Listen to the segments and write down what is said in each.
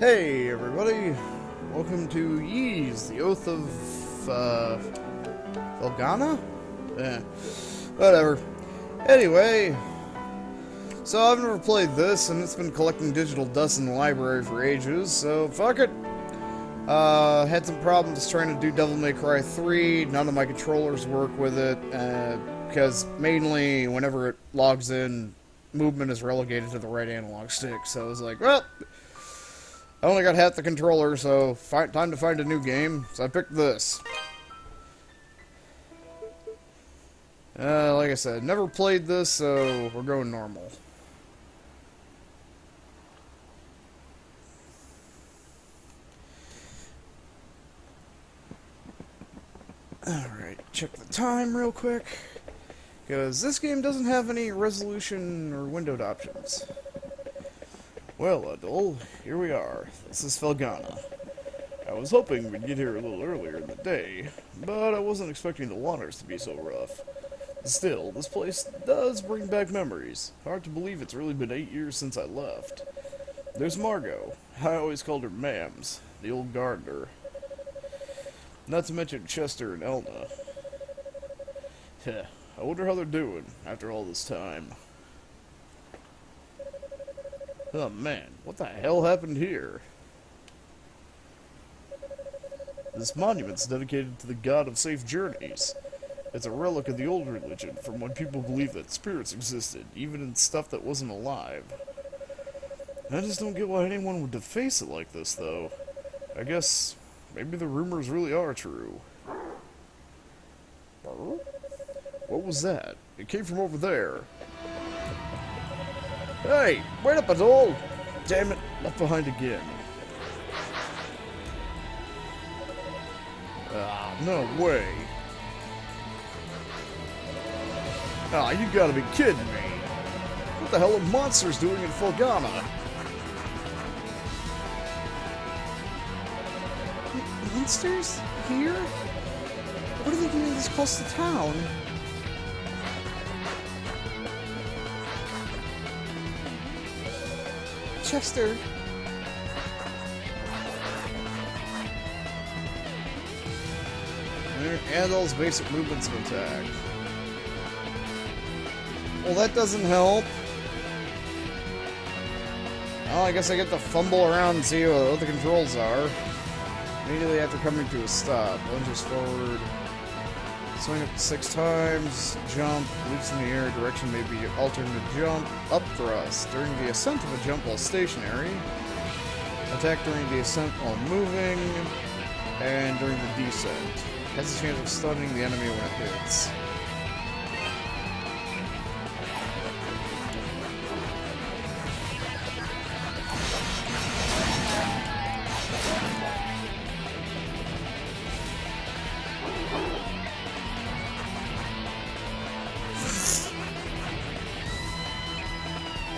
Hey everybody, welcome to Ys, the Oath of, Felghana? Whatever. Anyway, so I've never played this, and it's been collecting digital dust in the library for ages, so fuck it. Had some problems trying to do Devil May Cry 3, none of my controllers work with it, because mainly whenever it logs in, movement is relegated to the right analog stick, so I was like, well, I only got half the controller, so time to find a new game. So I picked this. Like I said, never played this, so we're going normal. Alright, check the time real quick. Because this game doesn't have any resolution or windowed options. Well, Adol, here we are. This is Felghana. I was hoping we'd get here a little earlier in the day, but I wasn't expecting the waters to be so rough. Still, this place does bring back memories. Hard to believe it's really been 8 years since I left. There's Margot. I always called her Mams, the old gardener. Not to mention Chester and Elna. Heh, I wonder how they're doing after all this time. Oh man, what the hell happened here? This monument's dedicated to the god of safe journeys. It's a relic of the old religion from when people believed that spirits existed, even in stuff that wasn't alive. I just don't get why anyone would deface it like this, though. I guess maybe the rumors really are true. What was that? It came from over there. Hey, wait up, Adol! Damn it, left behind again. Ah, no way. Ah, you gotta be kidding me. What the hell are monsters doing in Felghana? Monsters? Here? What are they doing this close to town? Chester. Adol's basic movements of attack. Well, that doesn't help. Well, I guess I get to fumble around and see what the controls are. Immediately after coming to a stop. Lunges forward. Swing up 6 times. Jump. Leaps in the air. Direction may be altered to jump. Up thrust. During the ascent of a jump while stationary. Attack during the ascent while moving. And during the descent. Has a chance of stunning the enemy when it hits.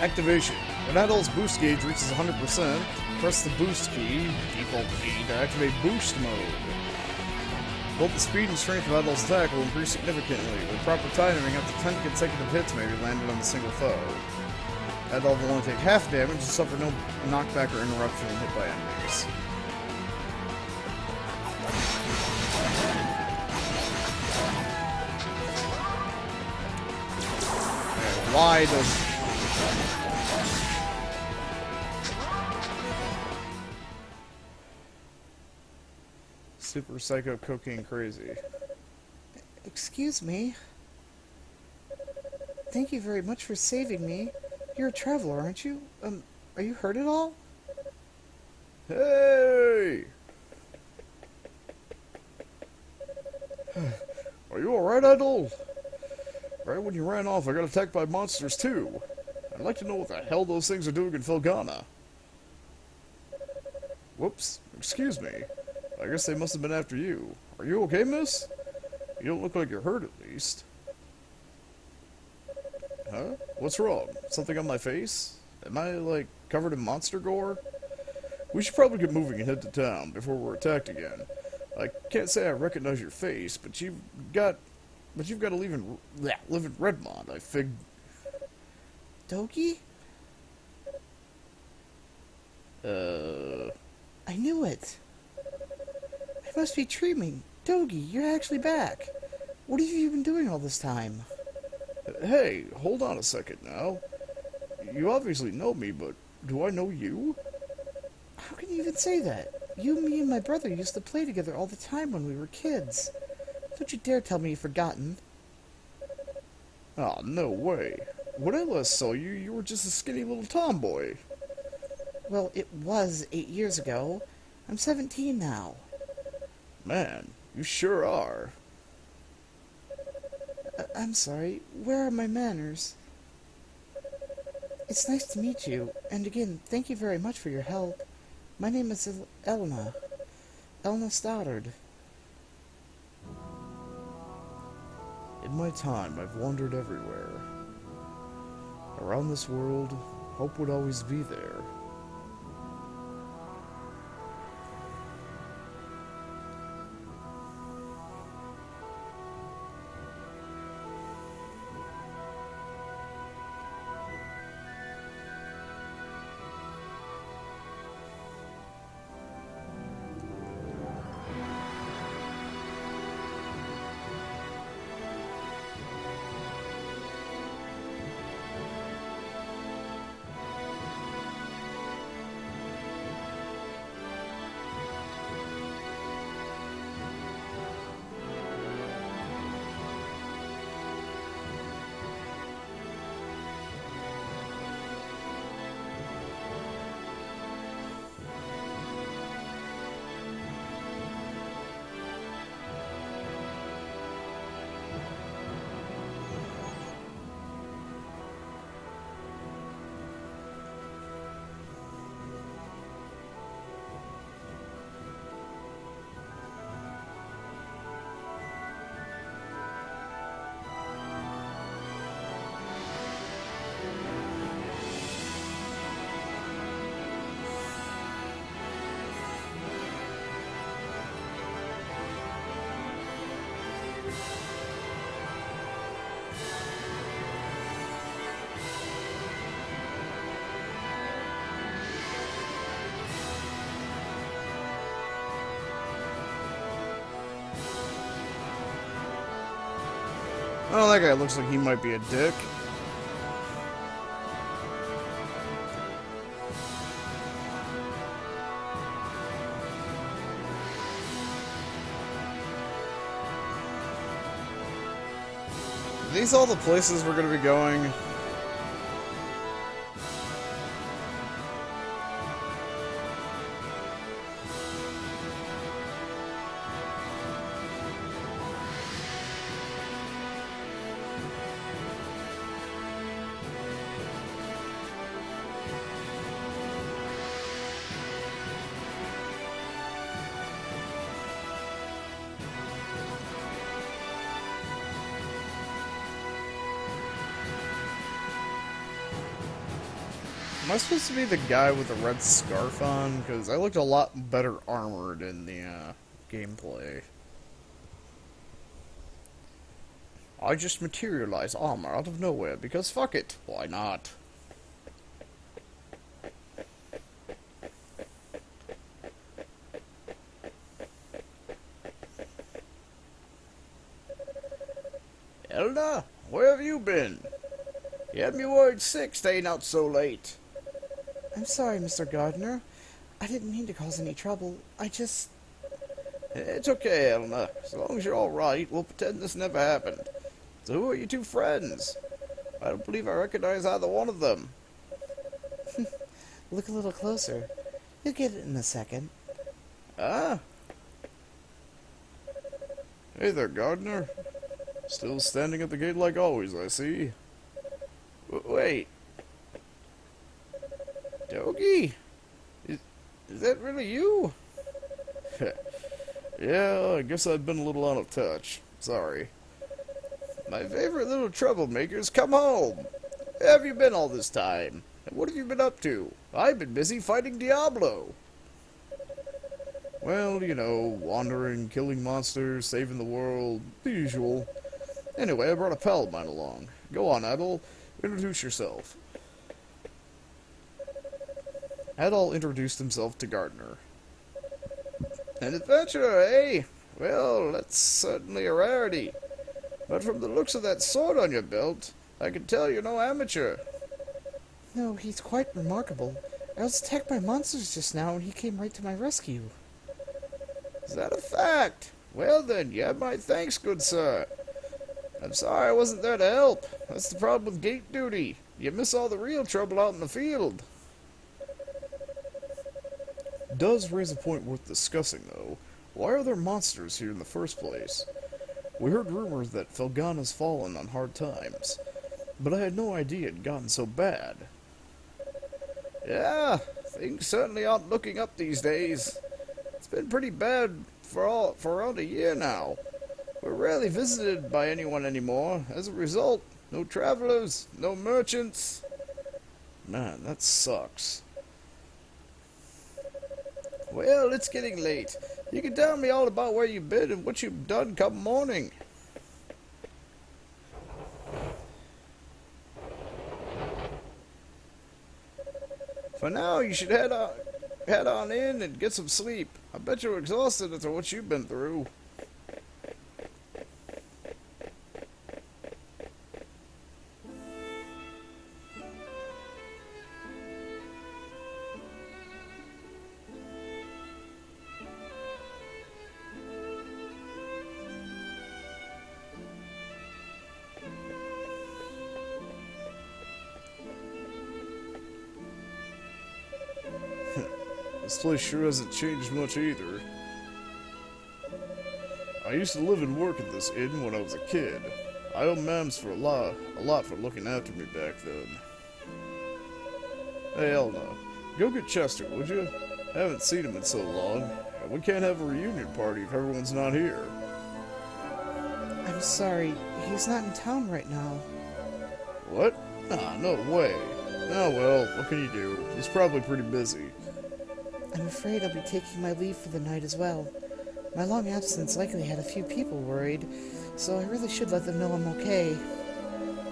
Activation. When Adol's boost gauge reaches 100%, press the boost key, default key, to activate boost mode. Both the speed and strength of Adol's attack will increase significantly. With proper timing, up to 10 consecutive hits may be landed on the single foe. Adol will only take half damage and suffer no knockback or interruption when hit by enemies. And why does... Super Psycho Cocaine Crazy. Excuse me. Thank you very much for saving me. You're a traveler, aren't you? Are you hurt at all? Hey! Are you alright, Adol? Right when you ran off, I got attacked by monsters too. I'd like to know what the hell those things are doing in Felghana. Whoops, excuse me. I guess they must have been after you. Are you okay, miss? You don't look like you're hurt, at least. Huh? What's wrong? Something on my face? Am I, like, covered in monster gore? We should probably get moving and head to town before we're attacked again. I can't say I recognize your face, but you've got to live in Redmond, I fig... Doki? I knew it. I must be dreaming. Dogi, you're actually back. What have you been doing all this time? Hey, hold on a second now. You obviously know me, but do I know you? How can you even say that? You, me, and my brother used to play together all the time when we were kids. Don't you dare tell me you've forgotten. Ah, no way. When I last saw you, you were just a skinny little tomboy. Well, it was 8 years ago. I'm 17 now. Man, you sure are. I'm sorry. Where are my manners? It's nice to meet you, and again, thank you very much for your help. My name is Elna. Elna Stoddard. In my time, I've wandered everywhere. Around this world, hope would always be there. Oh, that guy looks like he might be a dick. Are these all the places we're gonna be going? Am I supposed to be the guy with the red scarf on? Because I looked a lot better armored in the gameplay. I just materialize armor out of nowhere because fuck it. Why not? Elda, where have you been? You had me worried sick staying out so late. I'm sorry, Mr. Gardner. I didn't mean to cause any trouble. It's okay, Elna. As long as you're alright, we'll pretend this never happened. So who are your two friends? I don't believe I recognize either one of them. Look a little closer. You'll get it in a second. Ah? Hey there, Gardner. Still standing at the gate like always, I see. Wait. Dogi? Is that really you? Yeah, I guess I've been a little out of touch. Sorry. My favorite little troublemakers come home. Where have you been all this time? And what have you been up to? I've been busy fighting Diablo. Well, you know, wandering, killing monsters, saving the world, the usual. Anyway, I brought a pal of mine along. Go on, Adol. Introduce yourself. Adol introduced himself to Gardner. An adventurer, eh? Well, that's certainly a rarity. But from the looks of that sword on your belt, I can tell you're no amateur. No, he's quite remarkable. I was attacked by monsters just now, and he came right to my rescue. Is that a fact? Well then, you have my thanks, good sir. I'm sorry I wasn't there to help. That's the problem with gate duty. You miss all the real trouble out in the field. Does raise a point worth discussing, though. Why are there monsters here in the first place? We heard rumors that Felghana's fallen on hard times, but I had no idea it had gotten so bad. Yeah, things certainly aren't looking up these days. It's been pretty bad for around a year now. We're rarely visited by anyone anymore. As a result, no travelers, no merchants. Man, that sucks. Well, it's getting late. You can tell me all about where you've been and what you've done come morning. For now, you should head on in and get some sleep. I bet you're exhausted after what you've been through. This place sure hasn't changed much either. I used to live and work at this inn when I was a kid. I owe Mams for a lot for looking after me back then. Hey, Elna, go get Chester, would you? I haven't seen him in so long, and we can't have a reunion party if everyone's not here. I'm sorry, he's not in town right now. What? Ah, no way. Oh well, what can you do? He's probably pretty busy. I'm afraid I'll be taking my leave for the night as well. My long absence likely had a few people worried, so I really should let them know I'm okay.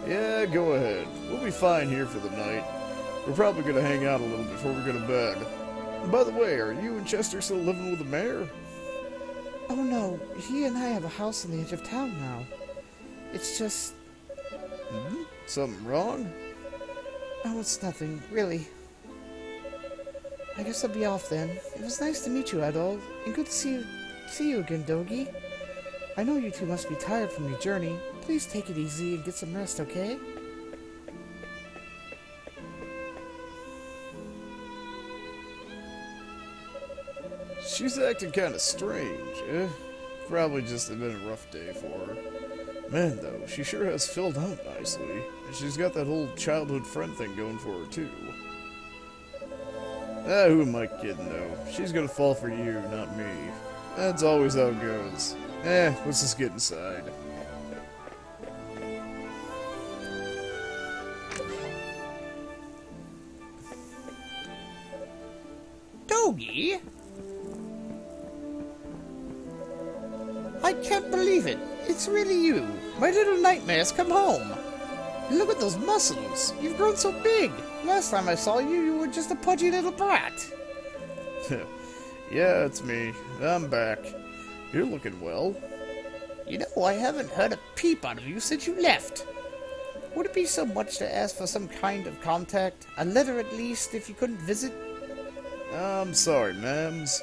Yeah, go ahead. We'll be fine here for the night. We're probably gonna hang out a little before we go to bed. And by the way, are you and Chester still living with the mayor? Oh no, he and I have a house on the edge of town now. It's just... Something wrong? Oh, it's nothing, really. I guess I'll be off then. It was nice to meet you, Adol, and good to see you again, Dogi. I know you two must be tired from your journey. Please take it easy and get some rest, okay? She's acting kind of strange, eh? Probably just been a rough day for her. Man, though, she sure has filled out nicely. And she's got that whole childhood friend thing going for her, too. Ah, who am I kidding, though? She's gonna fall for you, not me. That's always how it goes. Let's just get inside. Dogi? I can't believe it. It's really you. My little nightmare's come home. And look at those muscles. You've grown so big. Last time I saw you, you were just a pudgy little brat. Yeah, it's me. I'm back. You're looking well. You know, I haven't heard a peep out of you since you left. Would it be so much to ask for some kind of contact? A letter at least, if you couldn't visit? I'm sorry, Mams.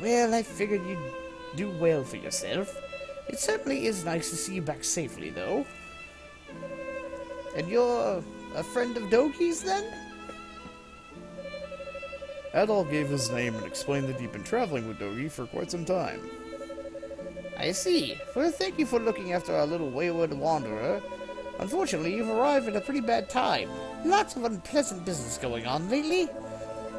Well, I figured you'd do well for yourself. It certainly is nice to see you back safely, though. And you're a friend of Dogi's, then? Adol gave his name and explained that he'd been traveling with Dogi for quite some time. I see. Well, thank you for looking after our little wayward wanderer. Unfortunately, you've arrived at a pretty bad time. Lots of unpleasant business going on lately.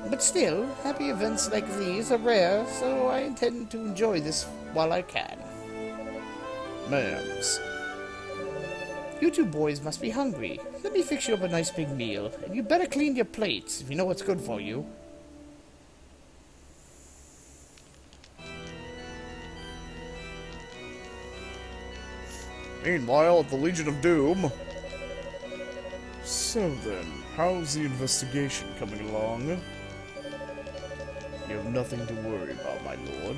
But still, happy events like these are rare, so I intend to enjoy this while I can. Mams. You two boys must be hungry. Let me fix you up a nice big meal, and you better clean your plates if you know what's good for you. Meanwhile, at the Legion of Doom... So then, how's the investigation coming along? You have nothing to worry about, my lord.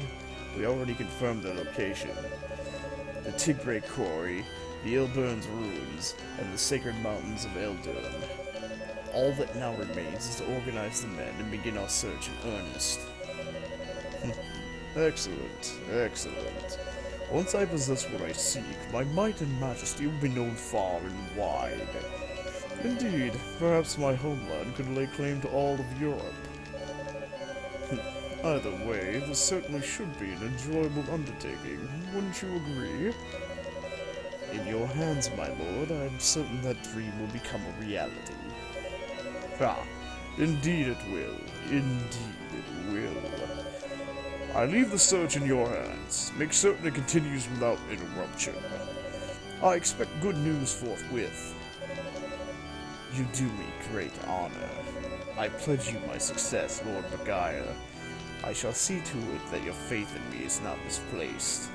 We already confirmed the location. The Tigray Quarry, the Ilburn's Ruins, and the Sacred Mountains of Eldurn. All that now remains is to organize the men and begin our search in earnest. Excellent, excellent. Once I possess what I seek, my might and majesty will be known far and wide. Indeed, perhaps my homeland could lay claim to all of Europe. Either way, this certainly should be an enjoyable undertaking, wouldn't you agree? In your hands, my lord, I am certain that dream will become a reality. Ah, indeed it will. Indeed it will. I leave the search in your hands. Make certain it continues without interruption. I expect good news forthwith. You do me great honor. I pledge you my success, Lord Bagaya. I shall see to it that your faith in me is not misplaced.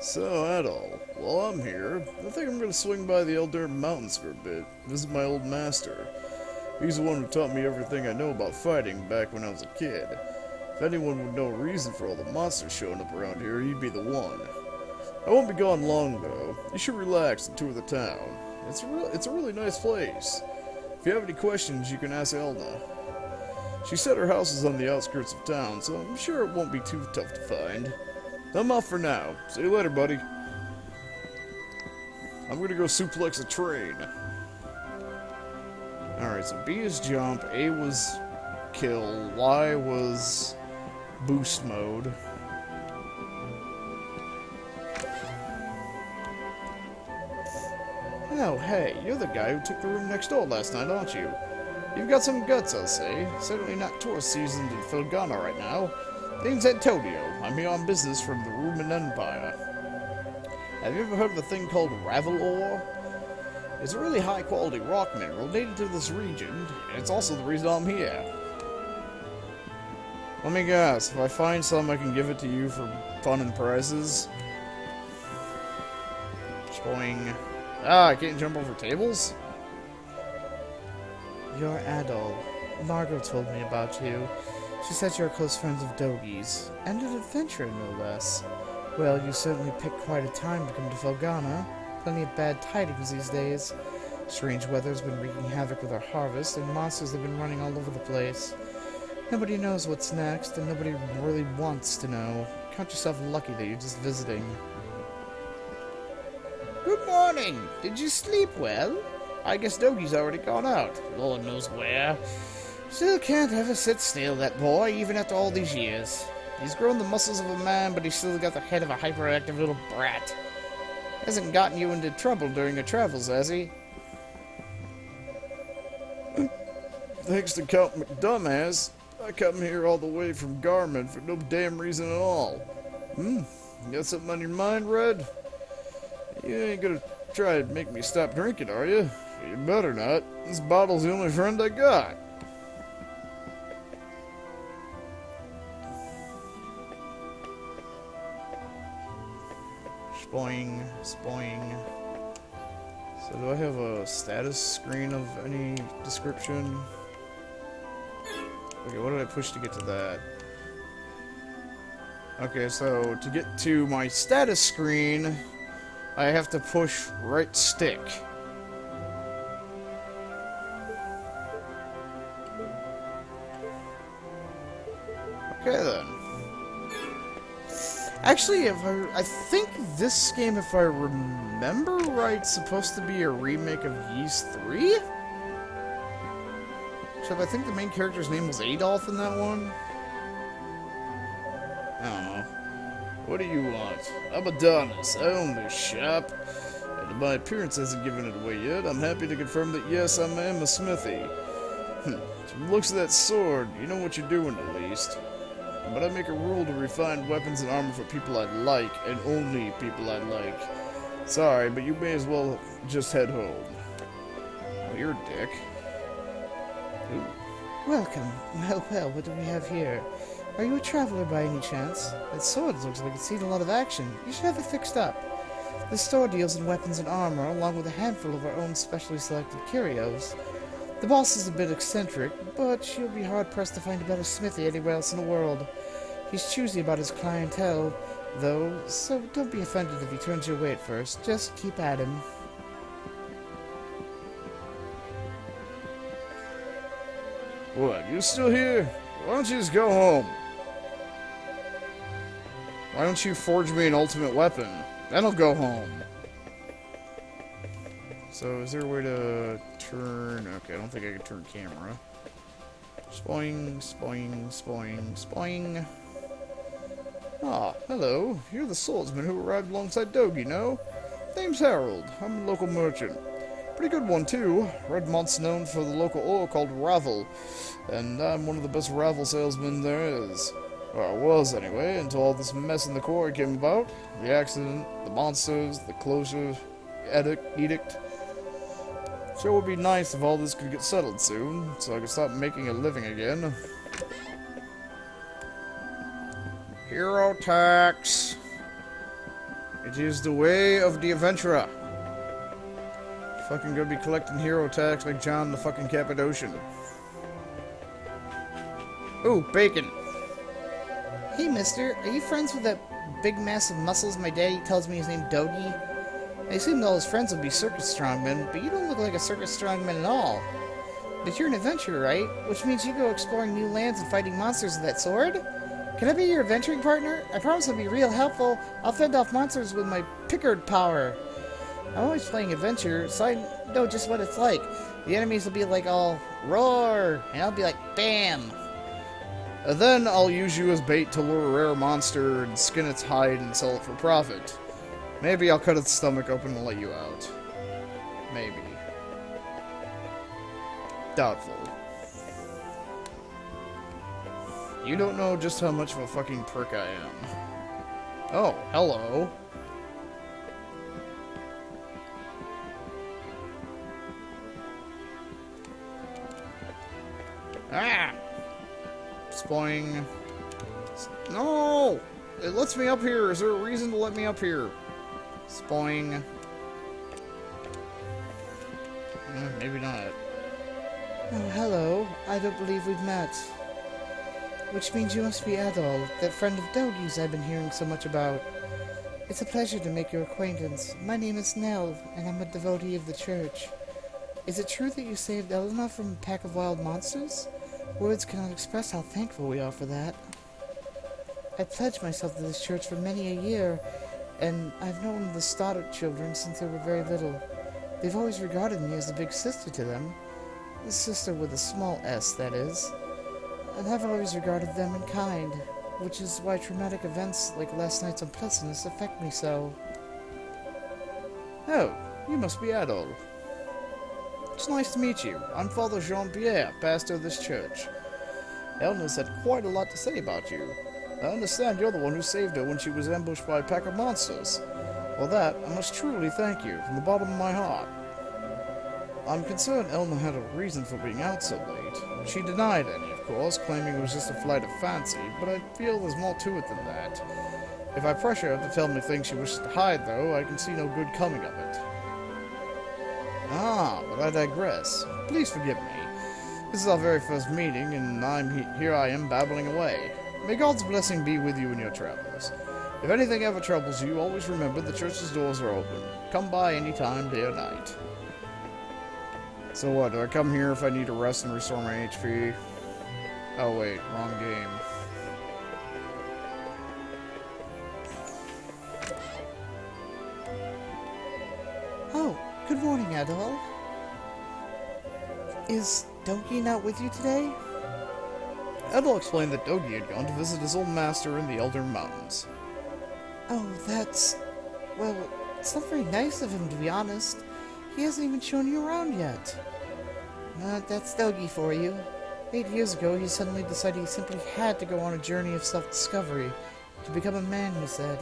So, Adol, while I'm here, I think I'm going to swing by the Eldurn Mountains for a bit, visit my old master. He's the one who taught me everything I know about fighting back when I was a kid. If anyone would know a reason for all the monsters showing up around here, he'd be the one. I won't be gone long, though. You should relax and tour the town. It's a really nice place. If you have any questions, you can ask Elna. She said her house is on the outskirts of town, so I'm sure it won't be too tough to find. I'm off for now. See you later, buddy. I'm gonna go suplex a train. Alright, so B is jump, A was kill, Y was boost mode. Oh, hey, you're the guy who took the room next door last night, aren't you? You've got some guts, I'll say. Certainly not tourist season in Felghana right now. Name's Antonio. I'm here on business from the Roman Empire. Have you ever heard of a thing called Ravel ore? It's a really high-quality rock mineral native to this region, and it's also the reason I'm here. Let me guess, if I find some, I can give it to you for fun and prizes. Boing. Ah, I can't jump over tables? You're Adol. Margot told me about you. She said you're close friends of Dogi's, and an adventurer, no less. Well, you certainly picked quite a time to come to Felghana. Plenty of bad tidings these days. Strange weather's been wreaking havoc with our harvest, and monsters have been running all over the place. Nobody knows what's next, and nobody really wants to know. Count yourself lucky that you're just visiting. Good morning! Did you sleep well? I guess Dogi's already gone out. Lord knows where. Still can't ever sit still, that boy, even after all these years. He's grown the muscles of a man, but he's still got the head of a hyperactive little brat. Hasn't gotten you into trouble during your travels, has he? Thanks to Count McDumbass, I come here all the way from Garmin for no damn reason at all. You got something on your mind, Red? You ain't gonna try to make me stop drinking, are you? You better not. This bottle's the only friend I got. Spoing, spoing. So do I have a status screen of any description? Okay, what did I push to get to that? Okay, so to get to my status screen, I have to push right stick. Okay then. Actually, I think this game, if I remember right, is supposed to be a remake of Ys 3? So I think the main character's name was Adolf in that one? I don't know. What do you want? I'm Adonis. I own this shop. And my appearance hasn't given it away yet. I'm happy to confirm that yes, I am a smithy. From the looks of that sword, you know what you're doing at least. But I make a rule to refine weapons and armor for people I like, and only people I like. Sorry, but you may as well just head home. Oh, you're a dick. Ooh. Welcome. Well, what do we have here? Are you a traveler by any chance? That sword looks like it's seen a lot of action. You should have it fixed up. The store deals in weapons and armor, along with a handful of our own specially selected curios. The boss is a bit eccentric, but you'll be hard-pressed to find a better smithy anywhere else in the world. He's choosy about his clientele, though, so don't be offended if he turns your way at first. Just keep at him. What, you still here? Why don't you just go home? Why don't you forge me an ultimate weapon? Then I'll go home. So, is there a way to turn... Okay, I don't think I can turn camera. Spoing, spoing, spoing, spoing. Ah, hello. You're the swordsman who arrived alongside Dogi, no? Name's Harold. I'm a local merchant. Pretty good one, too. Redmont's known for the local oil called Ravel, and I'm one of the best Ravel salesmen there is. Or I was, anyway, until all this mess in the quarry came about. The accident, the monsters, the closure, edict. Sure would be nice if all this could get settled soon, so I could stop making a living again. Hero tax. It is the way of the adventurer. Fucking gonna be collecting hero tax like John the fucking Cappadocian. Ooh, bacon. Hey, mister, are you friends with that big mass of muscles my daddy tells me is named Dogi? I assumed all his friends would be circus strongmen, but you don't look like a circus strongman at all. But you're an adventurer, right? Which means you go exploring new lands and fighting monsters with that sword? Can I be your adventuring partner? I promise I'll be real helpful. I'll fend off monsters with my Pickard power. I'm always playing adventure, so I know just what it's like. The enemies will be like all, roar, and I'll be like, bam. And then I'll use you as bait to lure a rare monster and skin its hide and sell it for profit. Maybe I'll cut its stomach open and let you out. Maybe. Doubtful. You don't know just how much of a fucking prick I am. Oh, hello. Ah! Spoing. No! It lets me up here. Is there a reason to let me up here? Spoing. Maybe not. Oh, hello. I don't believe we've met. Which means you must be Adol, that friend of Dogi's I've been hearing so much about. It's a pleasure to make your acquaintance. My name is Nell, and I'm a devotee of the church. Is it true that you saved Elena from a pack of wild monsters? Words cannot express how thankful we are for that. I pledged myself to this church for many a year, and I've known the Stoddard children since they were very little. They've always regarded me as a big sister to them. A sister with a small s, that is. And I've always regarded them in kind, which is why traumatic events like last night's unpleasantness affect me so. Oh, you must be Adol. It's nice to meet you. I'm Father Jean-Pierre, pastor of this church. Elena's had quite a lot to say about you. I understand you're the one who saved her when she was ambushed by a pack of monsters. For that, I must truly thank you from the bottom of my heart. I'm concerned Elna had a reason for being out so late. She denied any, of course, claiming it was just a flight of fancy, but I feel there's more to it than that. If I pressure her to tell me things she wishes to hide, though, I can see no good coming of it. Ah, but I digress. Please forgive me. This is our very first meeting, and here I am babbling away. May God's blessing be with you in your travels. If anything ever troubles you, always remember the church's doors are open. Come by any time, day or night. So what, do I come here if I need to rest and restore my HP? Oh wait, wrong game. Oh, good morning, Adol. Is Dogi not with you today? Edel explained that Dogi had gone to visit his old master in the Elder Mountains. Oh, that's... well, it's not very nice of him, to be honest. He hasn't even shown you around yet. That's Dogi for you. 8 years ago, he suddenly decided he simply had to go on a journey of self-discovery. To become a man, he said.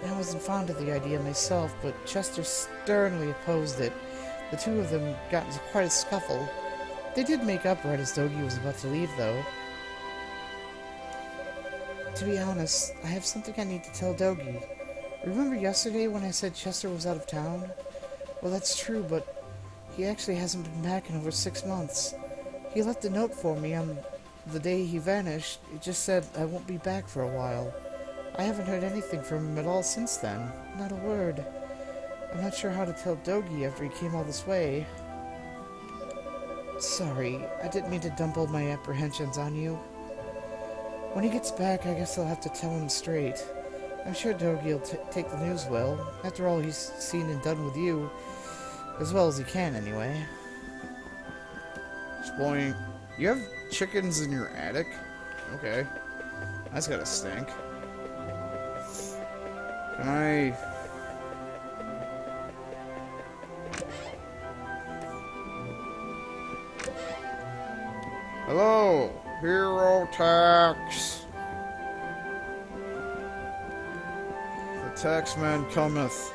I wasn't fond of the idea myself, but Chester sternly opposed it. The two of them got into quite a scuffle. They did make up right as Dogi was about to leave, though. To be honest, I have something I need to tell Dogi. Remember yesterday when I said Chester was out of town? Well, that's true, but he actually hasn't been back in over 6 months. He left a note for me on the day he vanished. It just said I won't be back for a while. I haven't heard anything from him at all since then. Not a word. I'm not sure how to tell Dogi after he came all this way. Sorry, I didn't mean to dump all my apprehensions on you. When he gets back, I guess I'll have to tell him straight. I'm sure Dogi will take the news well. After all he's seen and done with you. As well as he can, anyway. Exploring. You have chickens in your attic? Okay. That's gotta stink. Can I... Hello, Hero Tax. The taxman cometh.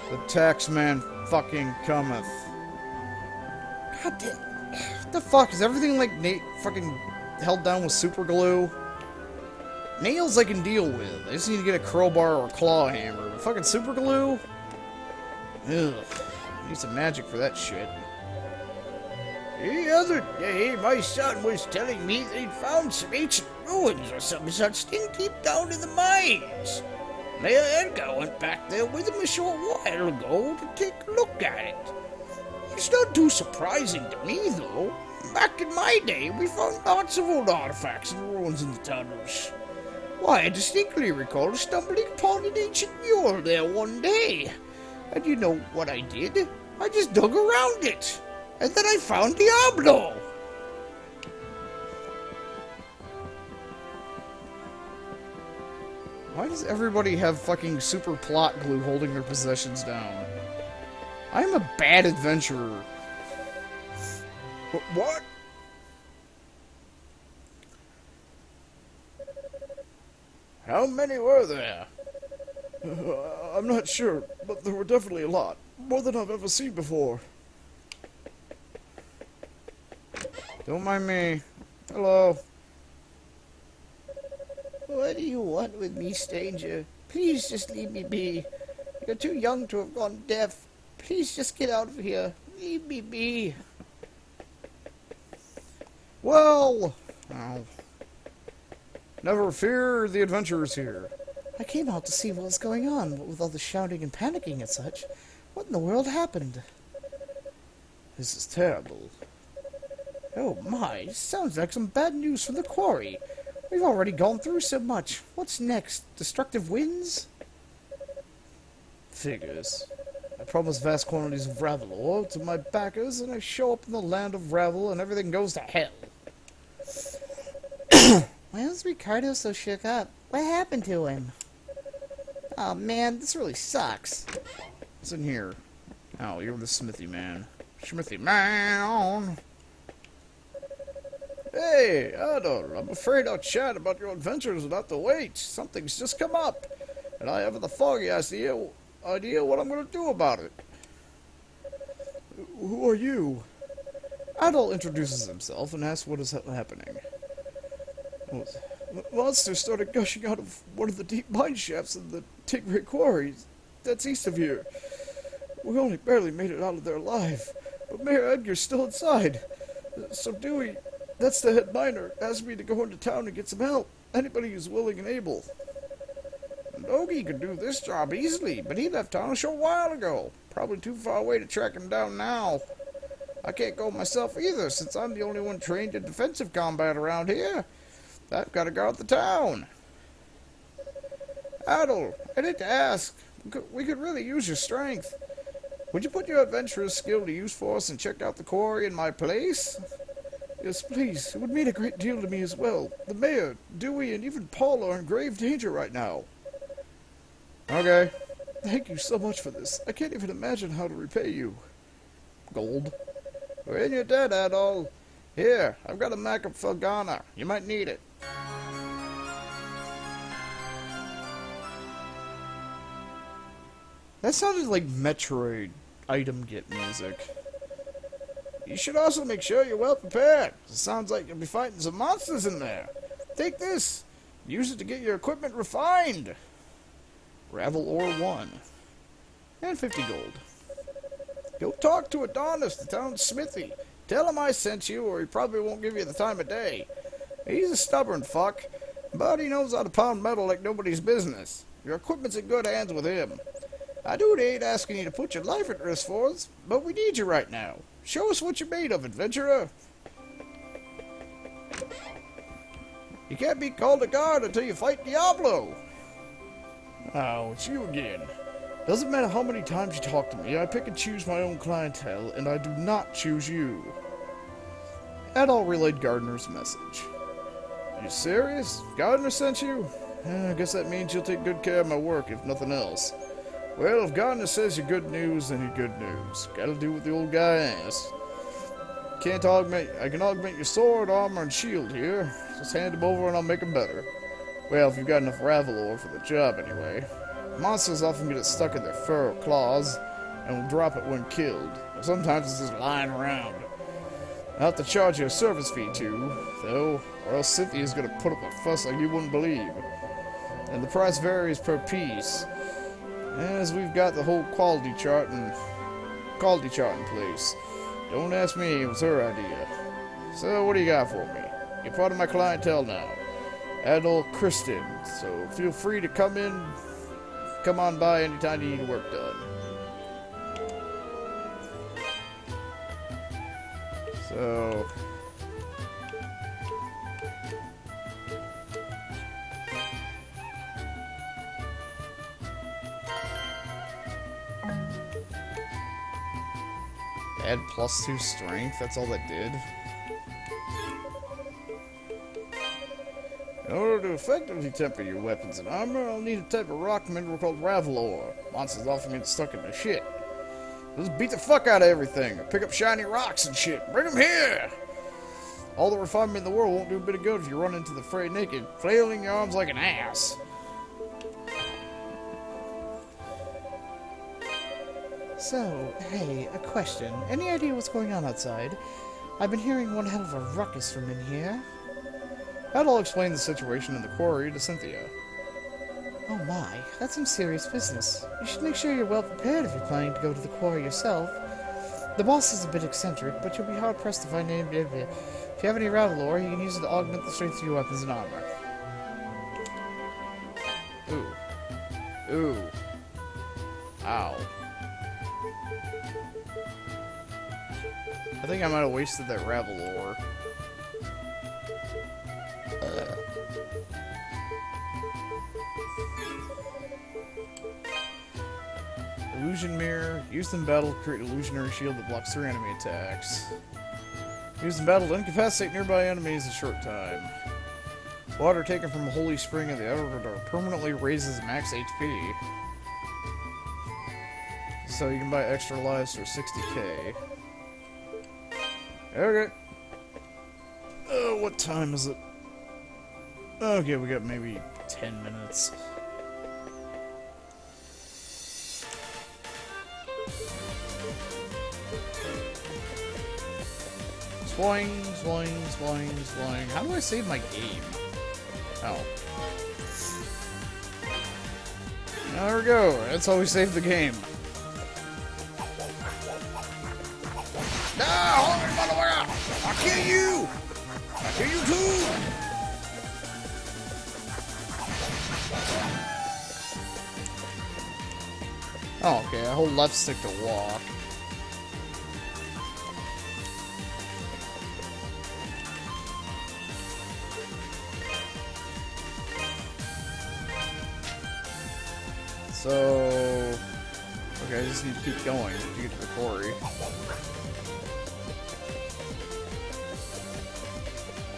The taxman fucking cometh. God damn. What the fuck? Is everything like Nate fucking held down with super glue? Nails I can deal with. I just need to get a crowbar or a claw hammer. But fucking super glue? Ugh. Need some magic for that shit. The other day, my son was telling me they'd found some ancient ruins or some such thing deep down in the mines. Mayor Edgar went back there with him a short while ago to take a look at it. It's not too surprising to me, though. Back in my day, we found lots of old artifacts and ruins in the tunnels. Why, I distinctly recall stumbling upon an ancient mule there one day. And you know what I did? I just dug around it. And then I found Diablo. Why does everybody have fucking super plot glue holding their possessions down? I'm a bad adventurer. What? How many were there? I'm not sure, but there were definitely a lot. More than I've ever seen before. Don't mind me. Hello. What do you want with me, stranger? Please just leave me be. You're too young to have gone deaf. Please just get out of here. Leave me be. Well, oh. Never fear, the adventurer's here. I came out to see what was going on, what with all the shouting and panicking and such. What in the world happened? This is terrible. Oh my, this sounds like some bad news from the quarry. We've already gone through so much. What's next? Destructive winds? Figures. I promise vast quantities of Ravel ore to my backers, and I show up in the land of Ravel, and everything goes to hell. Why is Ricardo so shook up? What happened to him? Oh man, this really sucks. What's in here? Oh, you're the smithy man. Smithy man! Hey, Adol, I'm afraid our chat about your adventures will have to wait. Something's just come up, and I haven't the foggiest idea what I'm going to do about it. Who are you? Adol introduces himself and asks what is happening. Monsters started gushing out of one of the deep mine shafts in the Tigray quarry. That's east of here. We only barely made it out of there alive, but Mayor Edgar's still inside. So Dewey, that's the head miner, asked me to go into town and get some help. Anybody who's willing and able. Nogi could do this job easily, but he left town a short while ago. Probably too far away to track him down now. I can't go myself either, since I'm the only one trained in defensive combat around here. I've got to guard the town. Adol, I need to ask. We could really use your strength. Would you put your adventurer's skill to use for us and check out the quarry in my place? Yes, please. It would mean a great deal to me as well. The mayor, Dewey, and even Paul are in grave danger right now. Okay. Thank you so much for this. I can't even imagine how to repay you. Gold. When you're dead, Adol. Here, I've got a map of Felghana. You might need it. That sounded like Metroid item get music. You should also make sure you're well prepared. It sounds like you'll be fighting some monsters in there. Take this. Use it to get your equipment refined. Gravel ore 1. And 50 gold. Go talk to Adonis, the town smithy. Tell him I sent you, or he probably won't give you the time of day. He's a stubborn fuck, but he knows how to pound metal like nobody's business. Your equipment's in good hands with him. I do hate asking you to put your life at risk for us, but we need you right now. Show us what you're made of, adventurer. You can't be called a guard until you fight Diablo. Oh, it's you again. Doesn't matter how many times you talk to me, I pick and choose my own clientele, and I do not choose you. Adol relayed Gardner's message. You serious? Gardner sent you? I guess that means you'll take good care of my work, if nothing else. Well, if Gardner says you're good news, then you're good news. Gotta do what the old guy asks. I can augment your sword, armor, and shield here. Just hand them over and I'll make them better. Well, if you've got enough ravel ore for the job, anyway. Monsters often get it stuck in their fur or claws, and will drop it when killed. But sometimes it's just lying around. I'll have to charge you a service fee too, though, or else Cynthia's gonna put up a fuss like you wouldn't believe. And the price varies per piece, as we've got the whole quality chart in place. Don't ask me, it was her idea. So, what do you got for me? You're part of my clientele now. Adol Kristen, so feel free to come on by anytime you need work done. So... add +2 strength, that's all that did. In order to effectively temper your weapons and armor, I'll need a type of rock mineral called ravel ore. Monsters often get stuck in their shit. Just beat the fuck out of everything, or pick up shiny rocks and shit. Bring them here! All the refinement in the world won't do a bit of good if you run into the fray naked, flailing your arms like an ass. So, hey, a question. Any idea what's going on outside? I've been hearing one hell of a ruckus from in here. Adol explained the situation in the quarry to Cynthia. Oh my, that's some serious business. You should make sure you're well prepared if you're planning to go to the quarry yourself. The boss is a bit eccentric, but you'll be hard-pressed to find any... If you have any ravel ore, you can use it to augment the strength of your weapons and armor. Ooh. Ooh. Ow. I think I might have wasted that ravel ore. Illusion mirror. Used in battle to create an illusionary shield that blocks 3 enemy attacks. Used in battle to incapacitate nearby enemies in a short time. Water taken from a holy spring of the Everdoor permanently raises max HP. So you can buy extra lives for 60k. Okay. What time is it? Okay, we got maybe 10 minutes. Swing, swing, swing, swing. How do I save my game? Oh. There we go. That's how we save the game. No! Hold it, motherfucker! I'll kill you! I'll kill you too! Oh, okay. I hold left stick to walk. So... okay, I just need to keep going to get to the quarry.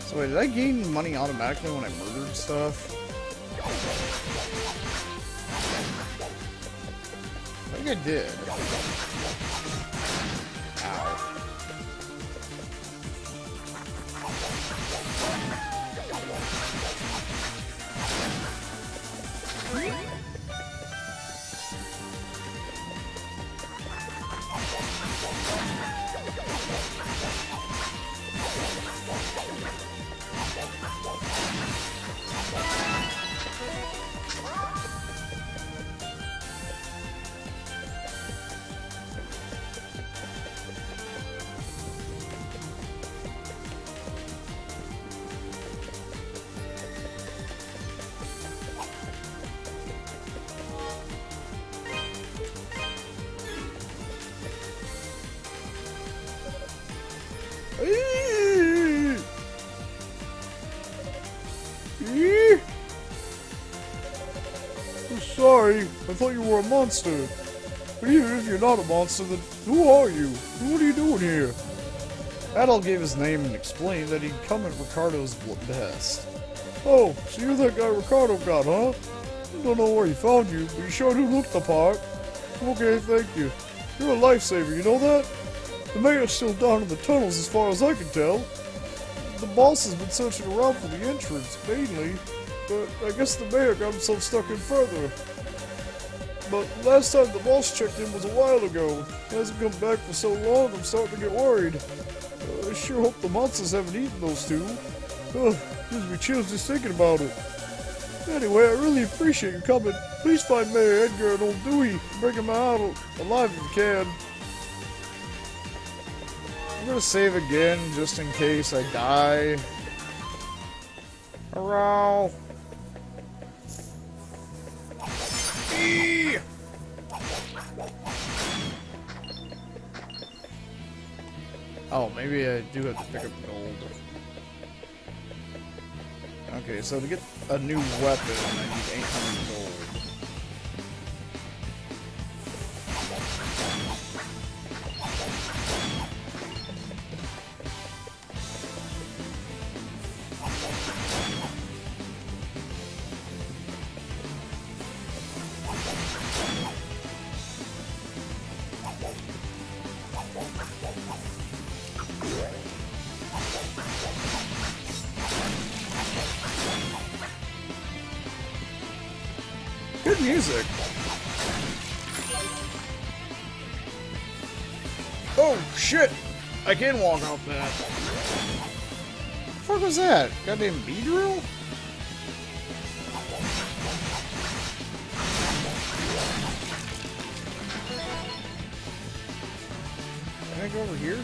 So wait, did I gain money automatically when I murdered stuff? I think I did. Ow. I'm sorry, I thought you were a monster. But even if you're not a monster, then who are you? What are you doing here? Adol gave his name and explained that he'd come at Ricardo's behest. Oh, so you're that guy Ricardo got, huh? I don't know where he found you, but you sure do look the part. Okay, thank you. You're a lifesaver, you know that? The mayor's still down in the tunnels as far as I can tell. The boss has been searching around for the entrance, mainly, but I guess the mayor got himself stuck in further. But last time the boss checked in was a while ago. He hasn't come back for so long, I'm starting to get worried. I sure hope the monsters haven't eaten those two. Ugh, gives me chills just thinking about it. Anyway, I really appreciate you coming. Please find Mayor Edgar and old Dewey and bring him out alive if you can. I'm gonna save again just in case I die. Hurrah! Eee! Oh, maybe I do have to pick up gold. Okay, so to get a new weapon, I need 800 gold. Good music. Oh shit! I can walk out that. What the fuck was that? Goddamn B-drill? Can I go over here?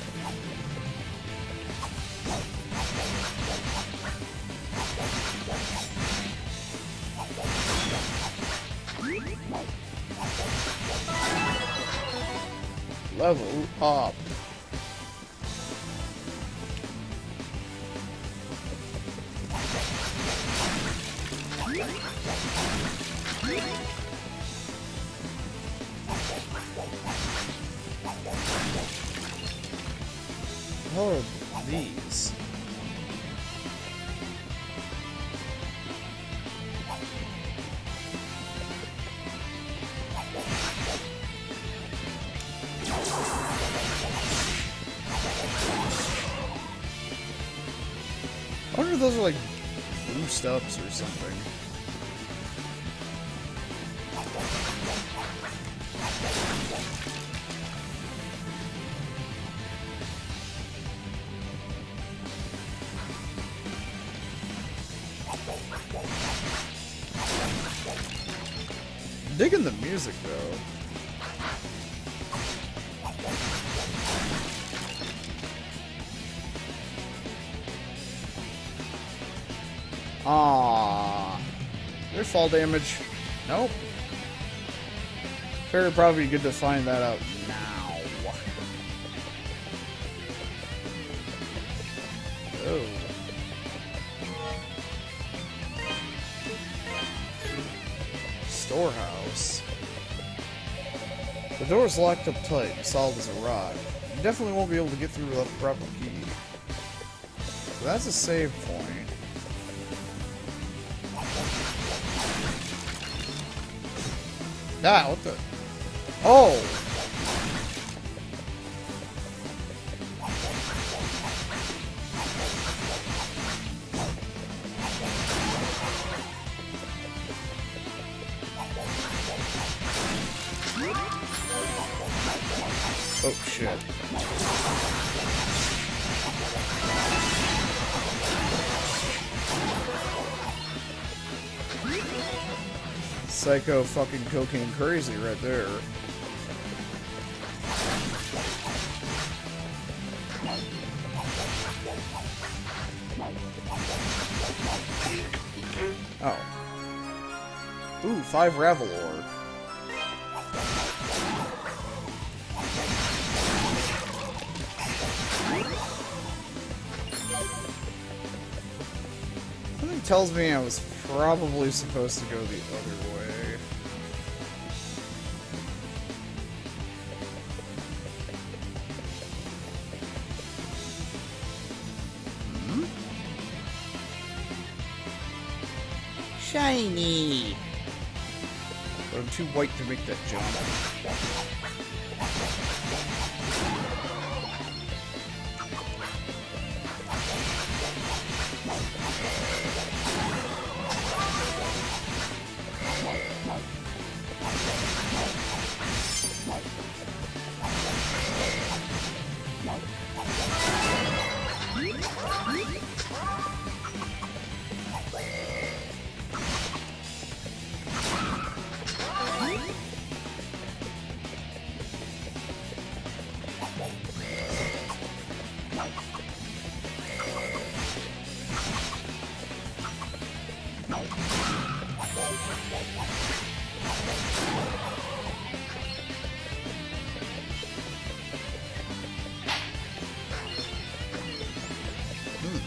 Level up. What are these? I wonder if those are like boost ups or something. Digging the music though. Ah, their fall damage. Nope. Very probably good to find that out now. Oh. Storehouse. The door's locked up tight and solid as a rock. You definitely won't be able to get through without the proper key. So that's a save point. Ah, what the? Oh! Oh, shit. Psycho fucking cocaine crazy right there. Oh. Ooh, 5 Ravel ore. Something tells me I was probably supposed to go the other way. Shiny. But I'm too white to make that jump.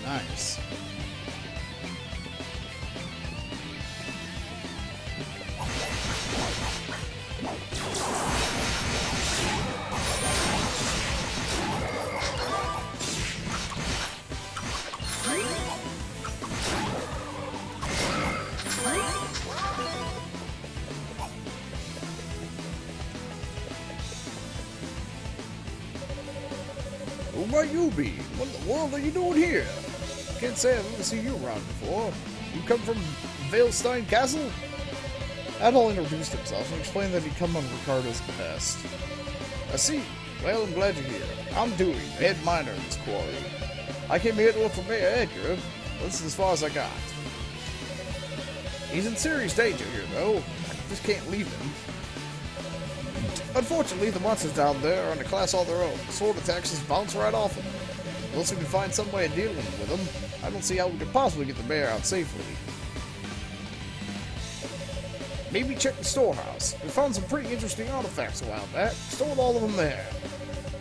Nice. Who might you be? What in the world are you doing here? Can't say I've ever seen you around before. You come from Veilstein Castle? Adol introduced himself and explained that he'd come on Ricardo's behest. I see. Well, I'm glad you're here. I'm Dewey, head miner in this quarry. I came here to look for Mayor Edgar, but this is as far as I got. He's in serious danger here, though. I just can't leave him. Unfortunately, the monsters down there are in a class all their own. Sword attacks just bounce right off them. Unless we can find some way of dealing with them, I don't see how we could possibly get the mayor out safely. Maybe check the storehouse. We found some pretty interesting artifacts a while back. Stored all of them there.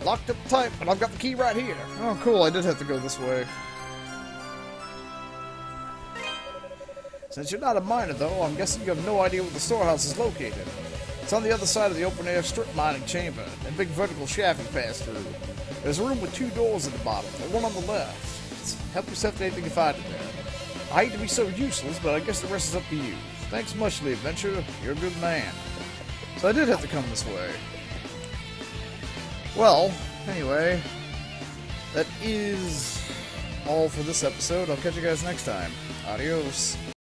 Locked up tight, but I've got the key right here. Oh, cool. I did have to go this way. Since you're not a miner, though, I'm guessing you have no idea where the storehouse is located. It's on the other side of the open-air strip mining chamber, a big vertical shaft you pass through. There's a room with 2 doors at the bottom, and one on the left. Help yourself to anything you find in there. I hate to be so useless, but I guess the rest is up to you. Thanks much, the adventure. You're a good man. So I did have to come this way. Well, anyway, that is all for this episode. I'll catch you guys next time. Adios.